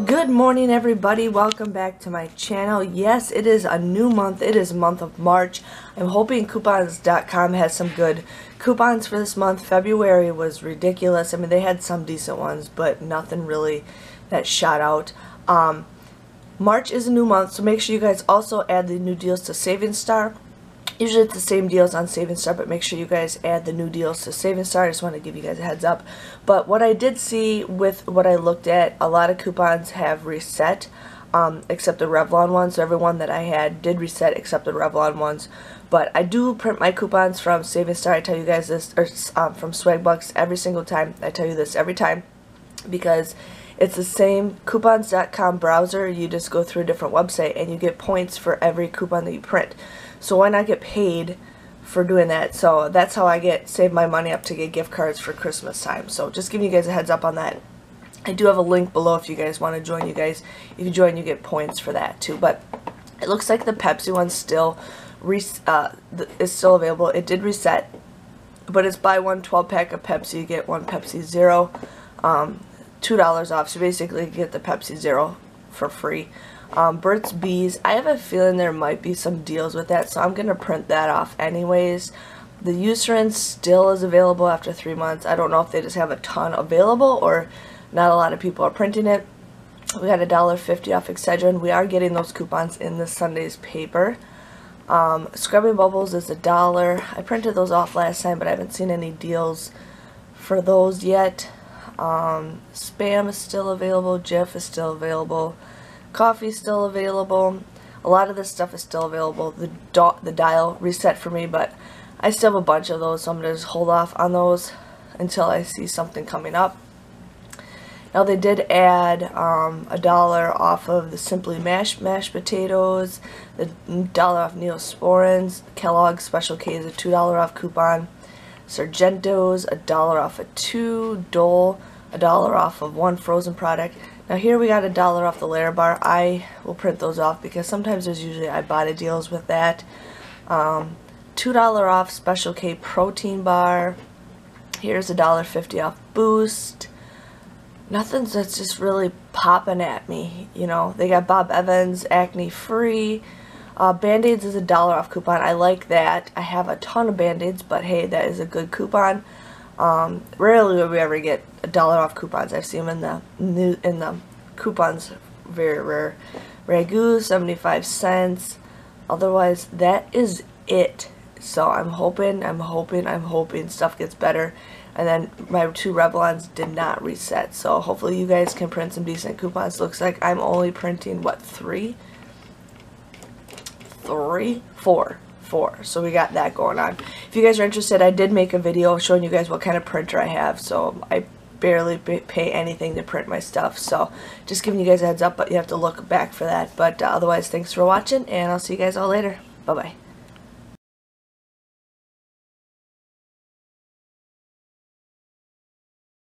Good morning, everybody. Welcome back to my channel. Yes, it is a new month. It is month of March. I'm hoping coupons.com has some good coupons for this month. February was ridiculous. I mean, they had some decent ones, but nothing really that shot out. March is a new month, so make sure you guys also add the new deals to Savings Star. Usually it's the same deals on Savings Star, but make sure you guys add the new deals to Savings Star. I just want to give you guys a heads up. But what I did see with what I looked at, a lot of coupons have reset, except the Revlon ones. So everyone that I had did reset except the Revlon ones. But I do print my coupons from Savings Star. I tell you guys this, or from Swagbucks every single time. I tell you this every time because it's the same coupons.com browser. You just go through a different website and you get points for every coupon that you print. So why not get paid for doing that? So that's how I save my money up to get gift cards for Christmas time. So just giving you guys a heads up on that. I do have a link below if you guys want to join. You can join, you get points for that too. But it looks like the Pepsi one still is still available. It did reset, but it's buy one 12-pack of Pepsi, you get one Pepsi Zero, $2 off. So basically you get the Pepsi Zero for free. Burt's Bees, I have a feeling there might be some deals with that, so I'm going to print that off anyways. The Eucerin still is available after 3 months. I don't know if they just have a ton available or not a lot of people are printing it. We got $1.50 off Excedrin. We are getting those coupons in this Sunday's paper. Scrubbing Bubbles is $1. I printed those off last time, but I haven't seen any deals for those yet. Spam is still available. Jif is still available. Coffee is still available. A lot of this stuff is still available. The dial reset for me, but I still have a bunch of those, so I'm going to just hold off on those until I see something coming up. Now they did add $1 off of the Simply mashed potatoes, the $1 off Neosporins, Kellogg's Special K is a $2 off coupon, Sargento's $1 off of 2, Dole $1 off of 1 frozen product. Now here we got $1 off the Larabar. I will print those off because sometimes there's usually Ibotta deals with that. $2 off Special K protein bar. Here's $1.50 off Boost. Nothing that's just really popping at me, you know. They got Bob Evans Acne Free. Band-Aids is $1 off coupon. I like that. I have a ton of Band-Aids, but hey, that is a good coupon. Rarely will we ever get $1 off coupons. I've seen them in the coupons, very rare. Ragu, 75 cents. Otherwise, that is it. So I'm hoping stuff gets better. And then my 2 Revlons did not reset. So hopefully you guys can print some decent coupons. Looks like I'm only printing, what, 4. So we got that going on. If you guys are interested, I did make a video showing you guys what kind of printer I have. So I barely pay anything to print my stuff. So just giving you guys a heads up, but you have to look back for that. But otherwise, thanks for watching, and I'll see you guys all later. Bye-bye.